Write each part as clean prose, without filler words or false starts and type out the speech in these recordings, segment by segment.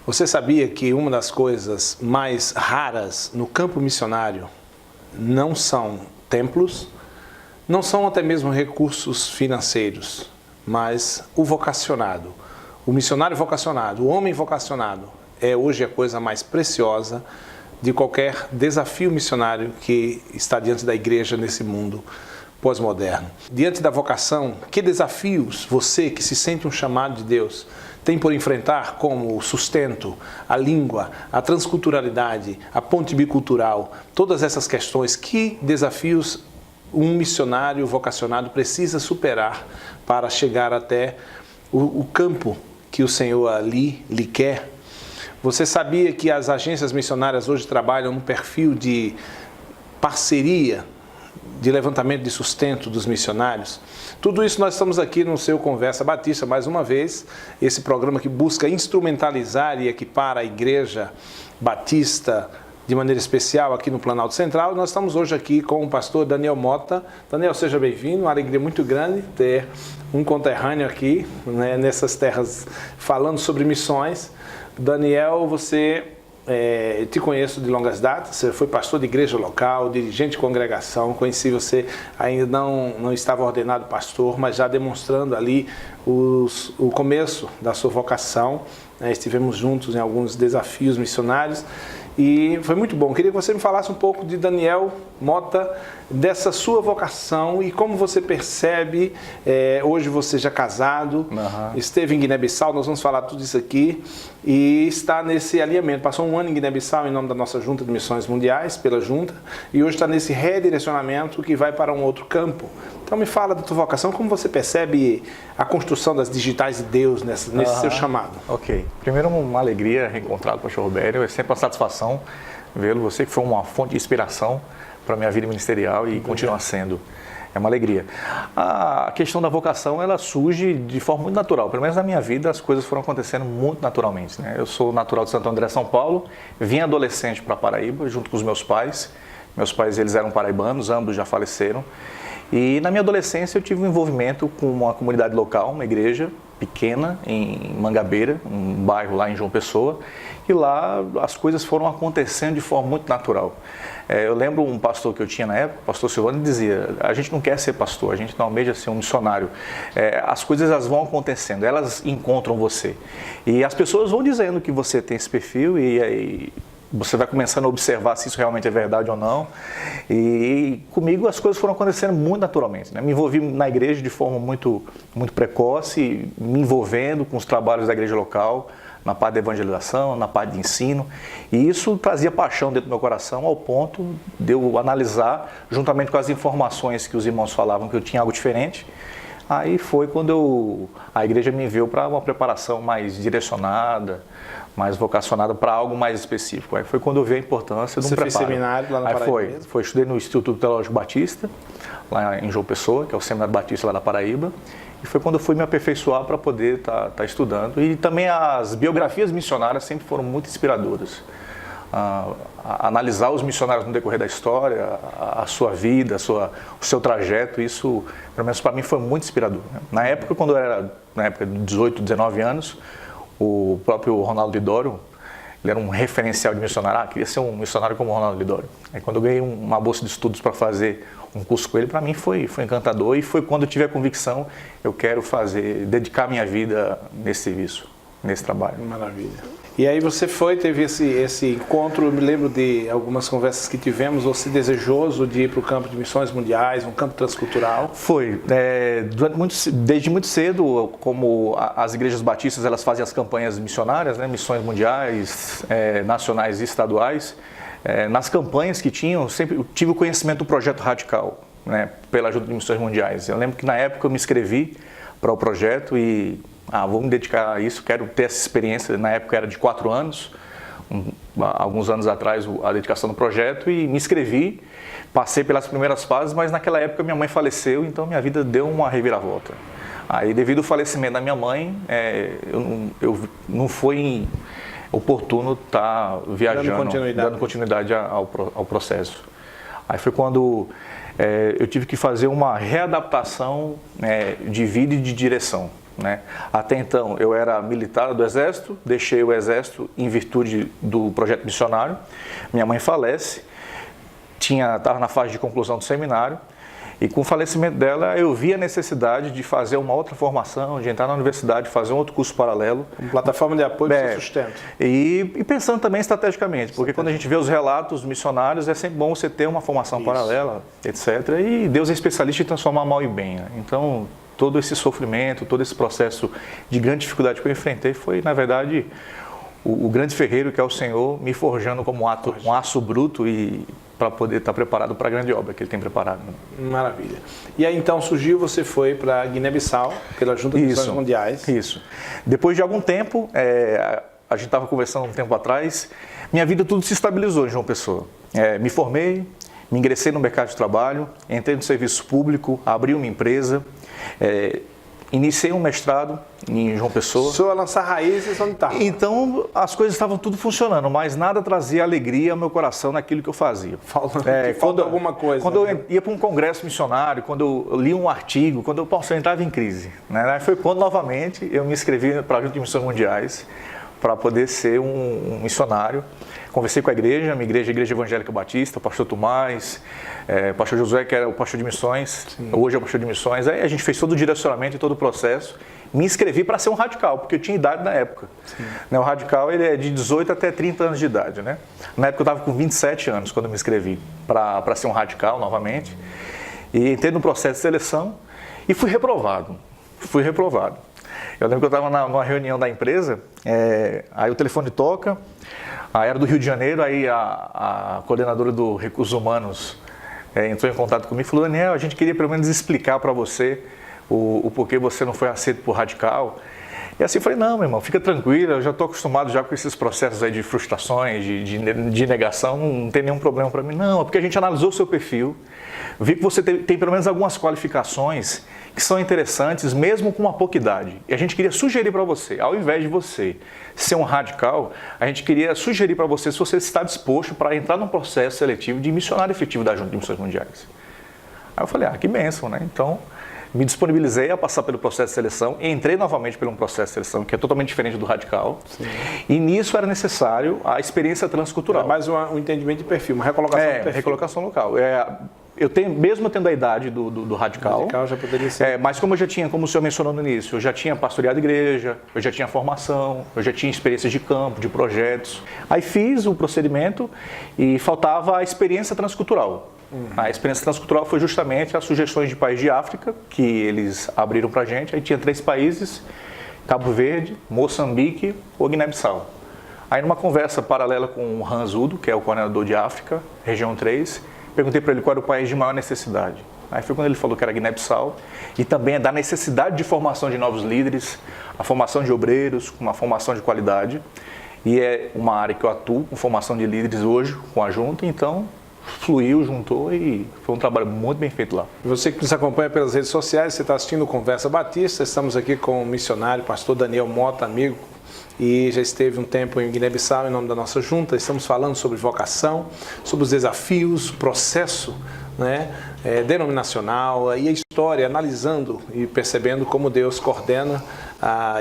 Você sabia que uma das coisas mais raras no campo missionário não são templos, não são até mesmo recursos financeiros, mas o vocacionado, o missionário vocacionado, o homem vocacionado é hoje a coisa mais preciosa de qualquer desafio missionário que está diante da igreja nesse mundo pós-moderno. Diante da vocação, que desafios você que se sente um chamado de Deus tem por enfrentar, como o sustento, a língua, a transculturalidade, a ponte bicultural, todas essas questões, que desafios um missionário vocacionado precisa superar para chegar até o campo que o Senhor ali lhe quer? Você sabia que as agências missionárias hoje trabalham no perfil de parceria, de levantamento de sustento dos missionários? Tudo isso nós estamos aqui no seu Conversa Batista, mais uma vez, esse programa que busca instrumentalizar e equipar a Igreja Batista de maneira especial aqui no Planalto Central. Nós estamos hoje aqui com o pastor Daniel Mota. Daniel, seja bem-vindo, uma alegria muito grande ter um conterrâneo aqui, né, nessas terras, falando sobre missões. Daniel, te conheço de longas datas, você foi pastor de igreja local, dirigente de congregação, conheci você, ainda não estava ordenado pastor, mas já demonstrando ali o começo da sua vocação, né? Estivemos juntos em alguns desafios missionários e foi muito bom. Queria que você me falasse um pouco de Daniel Mota, dessa sua vocação e como você percebe, hoje você já casado, esteve em Guiné-Bissau, nós vamos falar tudo isso aqui, e está nesse alinhamento. Passou um ano em Guiné-Bissau em nome da nossa Junta de Missões Mundiais, pela Junta, e hoje está nesse redirecionamento que vai para um outro campo. Então me fala da tua vocação, como você percebe a construção das digitais de Deus nesse seu chamado. Ok. Primeiro, uma alegria reencontrar o pastor Robério, é sempre uma satisfação vê-lo, você que foi uma fonte de inspiração para a minha vida ministerial e continua sendo. É uma alegria. A questão da vocação, ela surge de forma muito natural. Pelo menos na minha vida, as coisas foram acontecendo muito naturalmente, né? Eu sou natural de Santo André, São Paulo, vim adolescente para Paraíba, junto com os meus pais. Meus pais, eles eram paraibanos, ambos já faleceram. E na minha adolescência eu tive um envolvimento com uma comunidade local, uma igreja pequena em Mangabeira, um bairro lá em João Pessoa, e lá as coisas foram acontecendo de forma muito natural. Eu lembro um pastor que eu tinha na época, o pastor Silvano, dizia: a gente não quer ser pastor, a gente não almeja ser um missionário. As coisas elas vão acontecendo, elas encontram você. E as pessoas vão dizendo que você tem esse perfil e você vai começando a observar se isso realmente é verdade ou não. E comigo as coisas foram acontecendo muito naturalmente, né? Me envolvi na igreja de forma muito precoce, me envolvendo com os trabalhos da igreja local, na parte da evangelização, na parte de ensino. E isso trazia paixão dentro do meu coração, ao ponto de eu analisar, juntamente com as informações que os irmãos falavam que eu tinha algo diferente. Aí foi quando a igreja me enviou para uma preparação mais direcionada, mais vocacionada para algo mais específico. Aí foi quando eu vi a importância de um preparo. Você fez seminário lá na Paraíba? Estudei no Instituto Teológico Batista, lá em João Pessoa, que é o Seminário Batista lá da Paraíba. E foi quando eu fui me aperfeiçoar para poder estar estudando. E também as biografias missionárias sempre foram muito inspiradoras. Analisar os missionários no decorrer da história, a sua vida, o seu trajeto, isso, pelo menos para mim, foi muito inspirador, né? Na época, quando eu era, na época de 18, 19 anos, o próprio Ronaldo Lidório, ele era um referencial de missionário. Queria ser um missionário como o Ronaldo Lidório. Aí quando eu ganhei uma bolsa de estudos para fazer um curso com ele, para mim foi encantador, e foi quando eu tive a convicção: eu quero dedicar minha vida nesse serviço, nesse trabalho. Maravilha. E aí você teve esse encontro, eu me lembro de algumas conversas que tivemos, você desejoso de ir para o campo de missões mundiais, um campo transcultural? Foi. Desde muito cedo, como as igrejas batistas, elas fazem as campanhas missionárias, né, missões mundiais, nacionais e estaduais. Nas campanhas que tinham, sempre tive o conhecimento do Projeto Radical, né, pela Junta de Missões Mundiais. Eu lembro que na época eu me inscrevi para o projeto e vou me dedicar a isso, quero ter essa experiência. Na época era de 4 anos, alguns anos atrás, a dedicação do projeto, e me inscrevi, passei pelas primeiras fases, mas naquela época minha mãe faleceu, então minha vida deu uma reviravolta. Aí, devido ao falecimento da minha mãe, eu não foi oportuno estar viajando, dando continuidade ao processo. Aí foi quando eu tive que fazer uma readaptação de vida e de direção. né? Até então eu era militar do Exército, deixei o Exército em virtude do projeto missionário. Minha mãe falece, estava na fase de conclusão do seminário, e com o falecimento dela eu vi a necessidade de fazer uma outra formação, de entrar na universidade, fazer um outro curso paralelo. Uma plataforma de apoio para o seu sustento. E pensando também estrategicamente, porque quando a gente vê os relatos missionários, é sempre bom você ter uma formação paralela, etc. E Deus é especialista em transformar mal em bem, né? Então, todo esse sofrimento, todo esse processo de grande dificuldade que eu enfrentei foi, na verdade, o grande ferreiro que é o Senhor me forjando como um aço bruto e para poder estar preparado para a grande obra que Ele tem preparado. Maravilha. E aí então surgiu, você foi para Guiné-Bissau, pela Junta de Missões Mundiais. Isso. Depois de algum tempo, a gente estava conversando um tempo atrás, minha vida tudo se estabilizou em João Pessoa. Me formei, me ingressei no mercado de trabalho, entrei no serviço público, abri uma empresa, iniciei um mestrado em João Pessoa. Começou a lançar raízes onde estava. Então, as coisas estavam tudo funcionando, mas nada trazia alegria ao meu coração naquilo que eu fazia. Falta alguma coisa. Quando eu ia para um congresso missionário, quando eu li um artigo, quando eu entrava em crise, né? Foi quando, novamente, eu me inscrevi para a Junta de Missões Mundiais para poder ser um missionário. Conversei com a igreja, minha igreja, a Igreja Evangélica Batista, o pastor Tomás, o pastor Josué, que era o pastor de missões, hoje é o pastor de missões. Aí a gente fez todo o direcionamento e todo o processo. Me inscrevi para ser um radical, porque eu tinha idade na época. O radical ele é de 18 até 30 anos de idade, né? Na época eu estava com 27 anos quando eu me inscrevi para ser um radical novamente. E entrei no processo de seleção e fui reprovado. Eu lembro que eu estava numa reunião da empresa, aí o telefone toca, aí era do Rio de Janeiro, aí a coordenadora do Recursos Humanos entrou em contato comigo e falou: Daniel, a gente queria pelo menos explicar para você o porquê você não foi aceito por radical. E assim eu falei: não, meu irmão, fica tranquilo, eu já estou acostumado já com esses processos aí de frustrações, de negação, não tem nenhum problema para mim. Não, é porque a gente analisou o seu perfil, vi que você tem pelo menos algumas qualificações que são interessantes, mesmo com uma pouca idade. E a gente queria sugerir para você, ao invés de você ser um radical, a gente queria sugerir para você se você está disposto para entrar num processo seletivo de missionário efetivo da Junta de Missões Mundiais. Aí eu falei: que bênção, né? Então, me disponibilizei a passar pelo processo de seleção, entrei novamente pelo processo de seleção, que é totalmente diferente do radical. Sim. E nisso era necessário a experiência transcultural. Mais um entendimento de perfil, uma recolocação de perfil. Recolocação local. Eu tenho, mesmo tendo a idade do radical, já poderia ser. Mas como eu já tinha, como o senhor mencionou no início, eu já tinha pastoreado igreja, eu já tinha formação, eu já tinha experiências de campo, de projetos. Aí fiz o procedimento e faltava a experiência transcultural. A experiência transcultural foi justamente as sugestões de países de África que eles abriram para a gente. Aí tinha 3 países: Cabo Verde, Moçambique ou Guiné-Bissau. Aí numa conversa paralela com o Hans Udo, que é o coordenador de África, região 3, perguntei para ele qual era o país de maior necessidade. Aí foi quando ele falou que era Guiné-Bissau, e também é da necessidade de formação de novos líderes, a formação de obreiros, uma formação de qualidade. E é uma área que eu atuo com formação de líderes hoje, com a Junta, então fluiu, juntou e foi um trabalho muito bem feito lá. Você que nos acompanha pelas redes sociais, você está assistindo o Conversa Batista, estamos aqui com o missionário, pastor Daniel Mota, amigo, e já esteve um tempo em Guiné-Bissau em nome da nossa junta. Estamos falando sobre vocação, sobre os desafios, o processo, né, denominacional e a história, analisando e percebendo como Deus coordena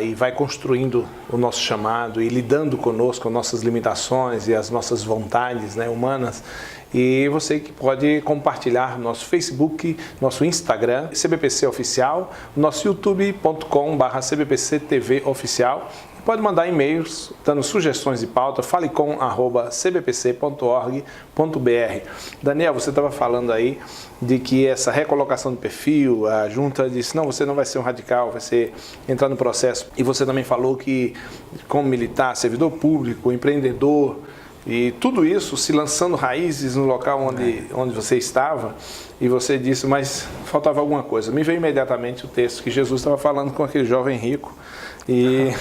e vai construindo o nosso chamado e lidando conosco, com nossas limitações e as nossas vontades, né, humanas. E você que pode compartilhar nosso Facebook, nosso Instagram, CBPC Oficial, nosso youtube.com/CBPC TV Oficial. Pode mandar e-mails, dando sugestões de pauta, falecom@cbpc.org.br. Daniel, você estava falando aí de que essa recolocação de perfil, a junta disse: não, você não vai ser um radical, vai ser entrar no processo. E você também falou que, como militar, servidor público, empreendedor, e tudo isso se lançando raízes no local onde você estava, e você disse: mas faltava alguma coisa. Me veio imediatamente o texto que Jesus estava falando com aquele jovem rico, e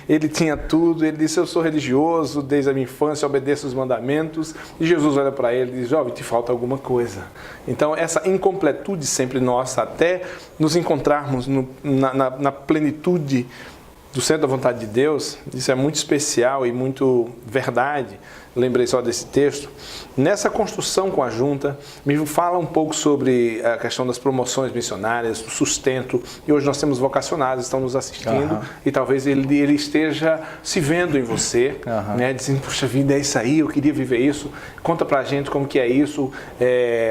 ele tinha tudo. Ele disse: eu sou religioso, desde a minha infância obedeço os mandamentos. E Jesus olha para ele e diz: jovem, te falta alguma coisa. Então essa incompletude sempre nossa, até nos encontrarmos na plenitude do centro da vontade de Deus, isso é muito especial e muito verdade. lembrei só desse texto. Nessa construção conjunta, me fala um pouco sobre a questão das promoções missionárias, do sustento. E hoje nós temos vocacionados, estão nos assistindo, e talvez ele esteja se vendo em você, né, dizendo, puxa vida, é isso aí, eu queria viver isso. Conta pra gente como que é isso,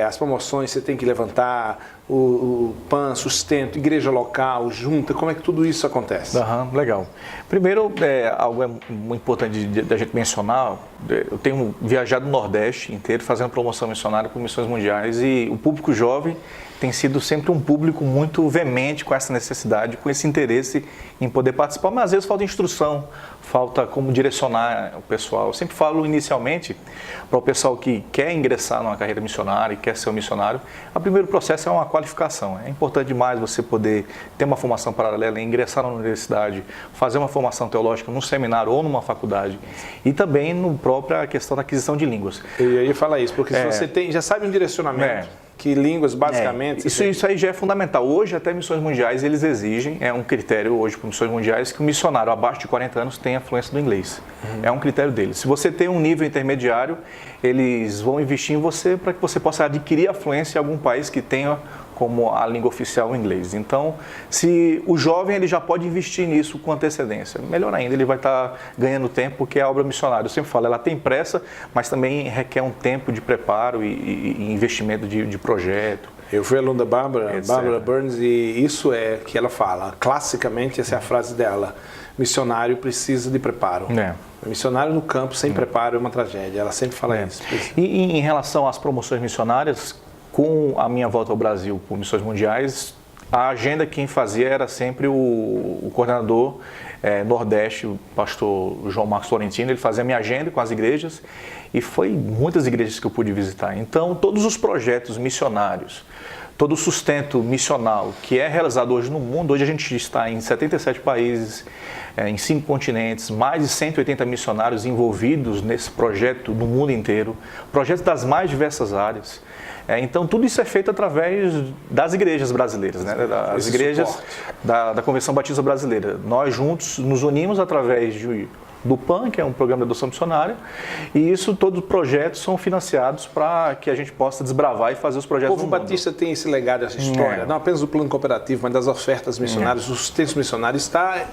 as promoções você tem que levantar, o PAN, sustento, igreja local, junta, como é que tudo isso acontece? Legal. Primeiro, algo muito importante da gente mencionar, eu tenho viajado no Nordeste inteiro fazendo promoção missionária por Missões Mundiais, e o público jovem tem sido sempre um público muito veemente com essa necessidade, com esse interesse em poder participar, mas às vezes falta instrução, falta como direcionar o pessoal. Eu sempre falo inicialmente para o pessoal que quer ingressar numa carreira missionária e quer ser um missionário, o primeiro processo é uma qualificação. É importante demais você poder ter uma formação paralela, ingressar na universidade, fazer uma formação teológica num seminário ou numa faculdade, e também no própria questão da aquisição de línguas. Eu ia falar isso, porque se você já sabe um direcionamento, que línguas basicamente... Isso aí já é fundamental. Hoje, até Missões Mundiais, eles exigem, é um critério hoje para Missões Mundiais, que o missionário abaixo de 40 anos tenha fluência do inglês. É um critério deles. Se você tem um nível intermediário, eles vão investir em você para que você possa adquirir a fluência em algum país que tenha como a língua oficial o inglês. Então, se o jovem ele já pode investir nisso com antecedência, melhor ainda, ele vai estar ganhando tempo, porque a obra missionária, eu sempre falo, ela tem pressa, mas também requer um tempo de preparo e investimento de projeto. Eu fui aluno da Barbara Burns, e isso é que ela fala, classicamente, essa é a frase dela, missionário precisa de preparo. Missionário no campo sem preparo é uma tragédia, ela sempre fala isso. E em relação às promoções missionárias, com a minha volta ao Brasil por Missões Mundiais, a agenda quem fazia era sempre o coordenador Nordeste, o pastor João Marcos Florentino. Ele fazia a minha agenda com as igrejas, e foi muitas igrejas que eu pude visitar. Então, todos os projetos missionários, todo o sustento missional que é realizado hoje no mundo, hoje a gente está em 77 países, em 5 continentes, mais de 180 missionários envolvidos nesse projeto no mundo inteiro, projetos das mais diversas áreas. Então, tudo isso é feito através das igrejas brasileiras, né? Das igrejas da Convenção Batista Brasileira. Nós juntos nos unimos através do PAN, que é um programa de adoção missionária, e todos os projetos são financiados para que a gente possa desbravar e fazer os projetos. O povo batista tem esse legado, essa história, não apenas do plano cooperativo, mas das ofertas missionárias, dos textos missionários,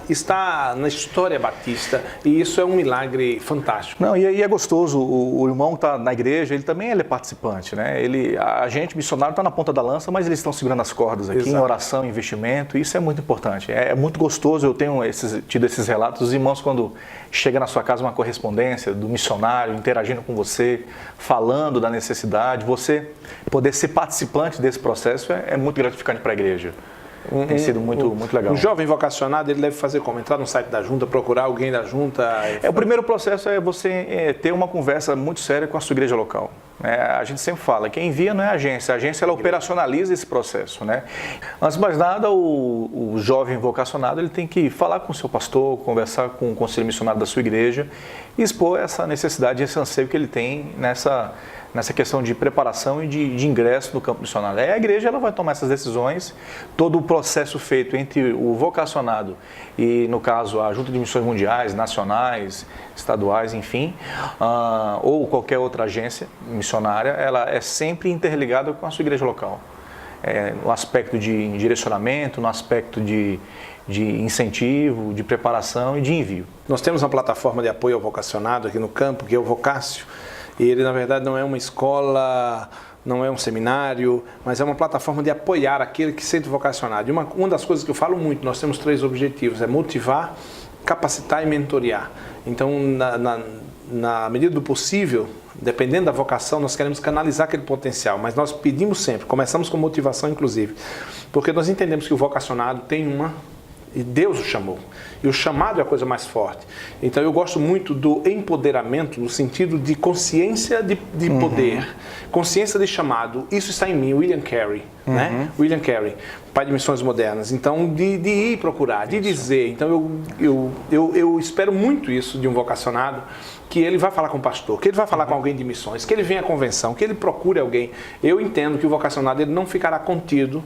está na história batista, e isso é um milagre fantástico. Não, e é gostoso, o irmão está na igreja, ele também é participante, né? A gente, missionário, está na ponta da lança, mas eles estão segurando as cordas aqui. Exato. Em oração, investimento, isso é muito importante. É muito gostoso, eu tenho tido esses relatos, os irmãos quando chega na sua casa uma correspondência do missionário interagindo com você, falando da necessidade, você poder ser participante desse processo é muito gratificante para a igreja. Tem sido muito legal. Um jovem vocacionado, ele deve fazer como? Entrar no site da junta, procurar alguém da junta? O primeiro processo é você ter uma conversa muito séria com a sua igreja local. A gente sempre fala, quem envia não é a agência ela operacionaliza esse processo, né? Antes de mais nada, o jovem vocacionado ele tem que falar com o seu pastor, conversar com o conselho missionário da sua igreja e expor essa necessidade, esse anseio que ele tem nessa questão de preparação e de ingresso no campo missionário. Aí a igreja ela vai tomar essas decisões, todo o processo feito entre o vocacionado e, no caso, a Junta de Missões Mundiais, nacionais, estaduais, enfim, ou qualquer outra agência missionária, ela é sempre interligada com a sua igreja local. No aspecto de direcionamento, no aspecto de incentivo, de preparação e de envio. Nós temos uma plataforma de apoio ao vocacionado aqui no campo, que é o Vocácio. E ele, na verdade, não é uma escola, não é um seminário, mas é uma plataforma de apoiar aquele que se sente vocacionado. E uma das coisas que eu falo muito, nós temos 3 objetivos, é motivar, capacitar e mentorear. Então, na medida do possível, dependendo da vocação, nós queremos canalizar aquele potencial, mas nós pedimos sempre, começamos com motivação inclusive, porque nós entendemos que o vocacionado tem e Deus o chamou. E o chamado é a coisa mais forte. Então eu gosto muito do empoderamento no sentido de consciência de poder, consciência de chamado. Isso está em mim, William Carey, né? William Carey, pai de missões modernas. Então de ir procurar, de dizer. Então eu espero muito isso de um vocacionado, que ele vai falar com o pastor, que ele vai falar com alguém de missões, que ele venha à convenção, que ele procure alguém. Eu entendo que o vocacionado ele não ficará contido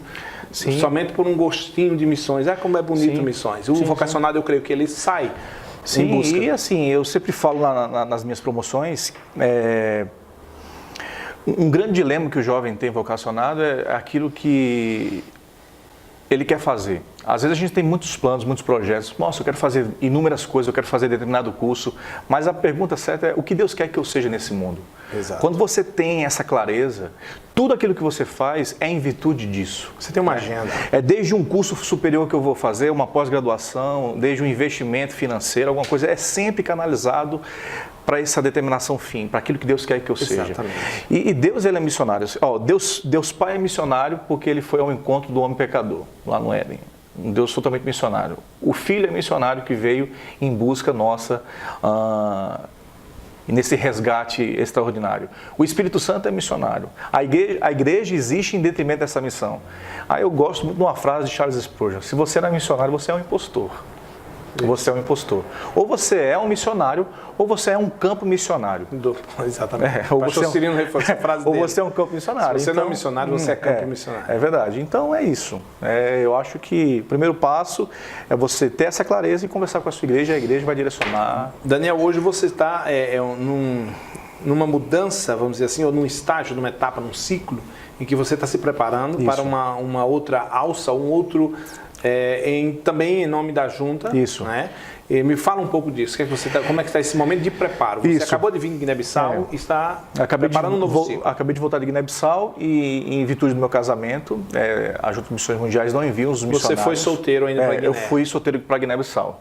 somente por um gostinho de missões. Como é bonito missões. O vocacionado, eu creio que ele sai Sim, em busca. E assim, eu sempre falo nas minhas promoções, um grande dilema que o jovem tem vocacionado é aquilo que ele quer fazer. Às vezes a gente tem muitos planos, muitos projetos. Nossa, eu quero fazer inúmeras coisas, eu quero fazer determinado curso. Mas a pergunta certa é o que Deus quer que eu seja nesse mundo? Exato. Quando você tem essa clareza, tudo aquilo que você faz é em virtude disso. Você tem uma agenda. É desde um curso superior que eu vou fazer, uma pós-graduação, desde um investimento financeiro, alguma coisa. É sempre canalizado para essa determinação fim, para aquilo que Deus quer que eu seja. Exatamente. E Deus, ele é missionário. Deus Pai é missionário porque ele foi ao encontro do homem pecador, lá no Éden. Um Deus totalmente missionário. O Filho é missionário que veio em busca nossa nesse resgate extraordinário. O Espírito Santo é missionário. A igreja existe em detrimento dessa missão. Eu gosto muito de uma frase de Charles Spurgeon: se você não é missionário, você é um impostor. Você é um impostor. Ou você é um missionário, ou você é um campo missionário. Exatamente. Ou você essa frase dele. Ou você é um campo missionário. Se você não é missionário, você é campo missionário. É verdade. Então é isso. Eu acho que o primeiro passo é você ter essa clareza e conversar com a sua igreja, e a igreja vai direcionar. Daniel, hoje você está numa mudança, vamos dizer assim, ou num estágio, numa etapa, num ciclo, em que você está se preparando para uma outra alça, um outro... também em nome da junta. Isso. Né? E me fala um pouco disso. Como é que está esse momento de preparo? Você acabou de vir de Guiné-Bissau e está preparando um novo ciclo. Acabei de voltar de Guiné-Bissau e, em virtude do meu casamento, a Junta de Missões Mundiais não envia os missionários. Você foi solteiro ainda para Guiné? Eu fui solteiro para Guiné-Bissau.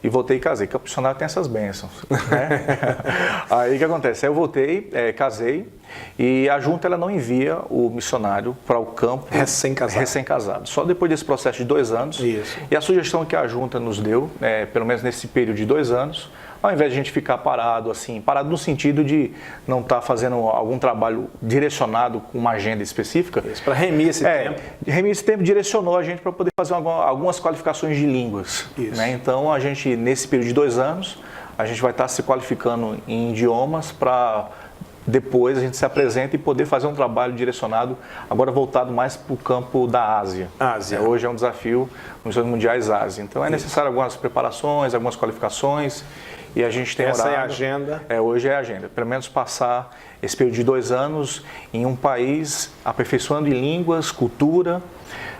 E voltei e casei. Campo missionário tem essas bênçãos. Né? Aí o que acontece? Aí eu voltei, casei, e a junta ela não envia o missionário para o campo recém-casado. Só depois desse processo de 2 anos. Isso. E a sugestão que a junta nos deu, pelo menos nesse período de 2 anos, ao invés de a gente ficar parado, assim, parado no sentido de não estar fazendo algum trabalho direcionado com uma agenda específica. Para remir esse tempo. Remir esse tempo direcionou a gente para poder fazer algumas qualificações de línguas. Né? Então, a gente, nesse período de 2 anos, a gente vai estar se qualificando em idiomas para depois a gente se apresenta e poder fazer um trabalho direcionado, agora voltado mais para o campo da Ásia. Hoje é um desafio nos Missões Mundiais Ásia. Então, é necessário algumas preparações, algumas qualificações. E a gente tem essa é a agenda? Hoje é a agenda. Pelo menos passar esse período de 2 anos em um país, aperfeiçoando em línguas, cultura,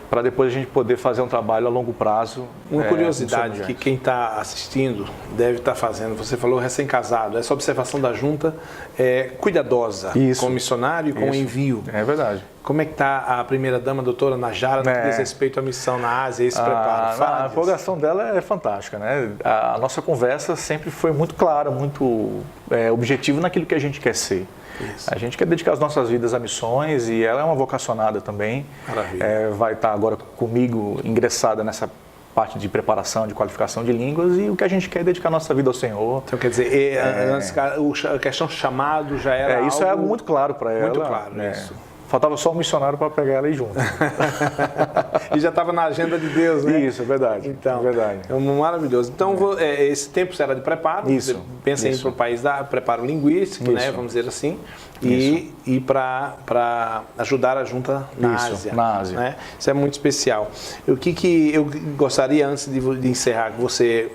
para depois a gente poder fazer um trabalho a longo prazo. Uma curiosidade que quem está assistindo deve estar fazendo, você falou recém-casado, essa observação da junta é cuidadosa com o missionário e com o envio. É verdade. Como é que está a primeira-dama, a doutora Najara, no que diz respeito à missão na Ásia e esse preparo? A empolgação dela é fantástica, né? A nossa conversa sempre foi muito clara, muito objetiva naquilo que a gente quer ser. Isso. A gente quer dedicar as nossas vidas a missões e ela é uma vocacionada também. Maravilha. Vai estar agora comigo ingressada nessa parte de preparação, de qualificação de línguas, e o que a gente quer é dedicar a nossa vida ao Senhor. Então, quer dizer, a questão chamado já era isso algo... é muito claro para ela. Muito claro, isso. Faltava só um missionário para pegar ela aí junto. E já estava na agenda de Deus, né? Isso, é verdade. Então, é verdade. É maravilhoso. Então, esse tempo será de preparo. Isso. Você pensa em ir para o país da preparo linguístico, né? Vamos dizer assim. E para ajudar a junta na Ásia. Na Ásia. Né? Isso é muito especial. O que eu gostaria, antes de encerrar, que você,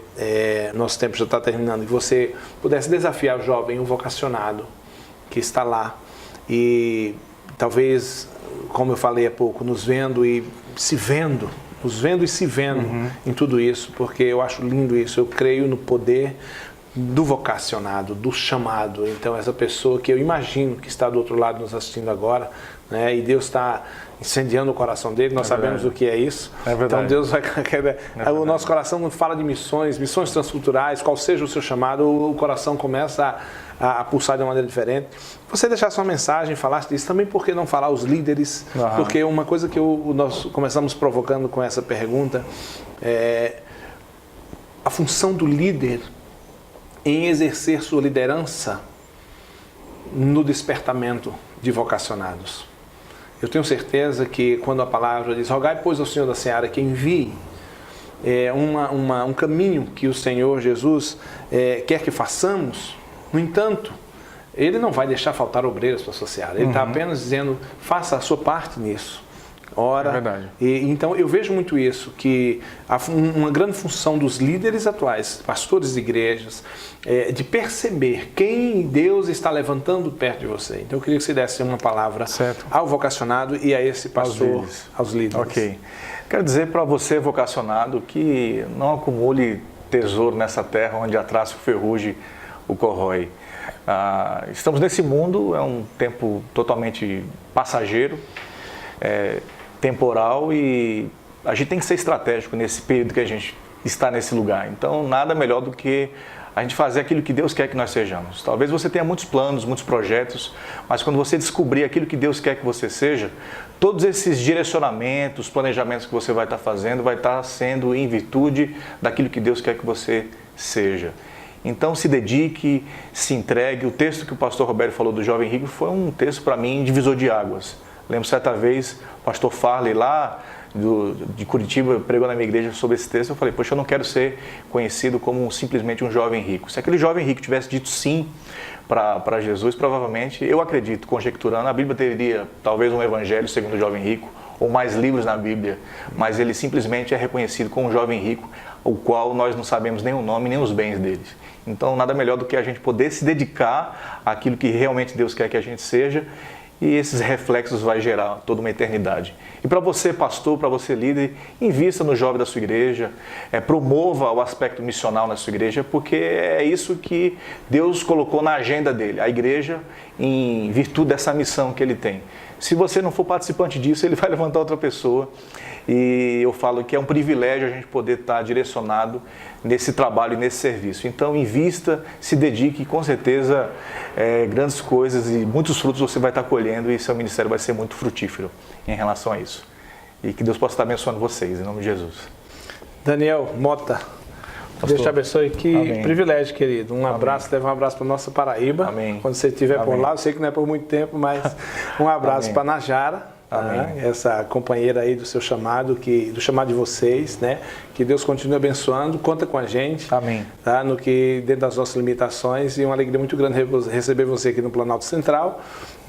nosso tempo já está terminando, que você pudesse desafiar o jovem, o vocacionado, que está lá e talvez, como eu falei há pouco, nos vendo e se vendo em tudo isso, porque eu acho lindo isso, eu creio no poder do vocacionado, do chamado. Então, essa pessoa que eu imagino que está do outro lado nos assistindo agora, né, e Deus está incendiando o coração dele, nós sabemos o que é isso. Então, Deus vai... o nosso coração não fala de missões transculturais, qual seja o seu chamado, o coração começa a pulsar de uma maneira diferente. Você deixasse uma mensagem, falasse disso, também por que não falar os líderes? Porque uma coisa que nós começamos provocando com essa pergunta é a função do líder em exercer sua liderança no despertamento de vocacionados. Eu tenho certeza que quando a palavra diz, rogai, pois, ao Senhor da Seara que envie, um caminho que o Senhor Jesus quer que façamos. No entanto, Ele não vai deixar faltar obreiros para a sua seara. Ele está apenas dizendo, faça a sua parte nisso. ora. É verdade. Então eu vejo muito isso, que uma grande função dos líderes atuais, pastores de igrejas, é de perceber quem Deus está levantando perto de você. Então eu queria que você desse uma palavra ao vocacionado e a esse pastor, aos líderes. Ok. Quero dizer para você, vocacionado, que não acumule tesouro nessa terra onde a traça e o ferrugem o corrói. Estamos nesse mundo, é um tempo totalmente passageiro, temporal, e a gente tem que ser estratégico nesse período que a gente está nesse lugar. Então, nada melhor do que a gente fazer aquilo que Deus quer que nós sejamos. Talvez você tenha muitos planos, muitos projetos, mas quando você descobrir aquilo que Deus quer que você seja, todos esses direcionamentos, planejamentos que você vai estar fazendo, vai estar sendo em virtude daquilo que Deus quer que você seja. Então se dedique, se entregue. O texto que o pastor Roberto falou do jovem rico foi um texto para mim divisor de águas. Lembro certa vez, o pastor Farley lá de Curitiba pregou na minha igreja sobre esse texto. Eu falei, poxa, eu não quero ser conhecido como simplesmente um jovem rico. Se aquele jovem rico tivesse dito sim para Jesus, provavelmente, eu acredito, conjecturando, a Bíblia teria talvez um evangelho segundo o jovem rico, ou mais livros na Bíblia, mas ele simplesmente é reconhecido como um jovem rico, o qual nós não sabemos nem o nome, nem os bens deles. Então, nada melhor do que a gente poder se dedicar àquilo que realmente Deus quer que a gente seja, e esses reflexos vai gerar toda uma eternidade. E para você, pastor, para você, líder, invista no jovem da sua igreja, promova o aspecto missional na sua igreja, porque é isso que Deus colocou na agenda dele, a igreja, em virtude dessa missão que ele tem. Se você não for participante disso, ele vai levantar outra pessoa. E eu falo que é um privilégio a gente poder estar direcionado nesse trabalho e nesse serviço. Então, invista, se dedique, com certeza, grandes coisas e muitos frutos você vai estar colhendo, e seu ministério vai ser muito frutífero em relação a isso. E que Deus possa estar abençoando vocês, em nome de Jesus. Daniel Mota, Deus te abençoe. Que Amém. Privilégio, querido. Um abraço, leva um abraço para nossa Paraíba. Amém. Quando você estiver por lá, eu sei que não é por muito tempo, mas um abraço para Najara. Tá? Essa companheira aí do seu chamado, do chamado de vocês, né? Que Deus continue abençoando, conta com a gente. Amém. Tá? No que, dentro das nossas limitações, e uma alegria muito grande receber você aqui no Planalto Central,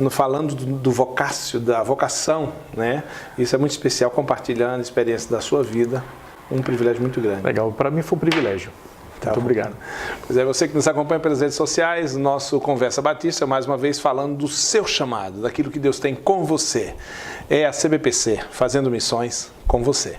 falando do vocácio, da vocação, né? Isso é muito especial, compartilhando a experiência da sua vida, um privilégio muito grande. Legal, para mim foi um privilégio. Muito obrigado. Pois é, você que nos acompanha pelas redes sociais, nosso Conversa Batista, mais uma vez falando do seu chamado, daquilo que Deus tem com você. É a CBPC, fazendo missões com você.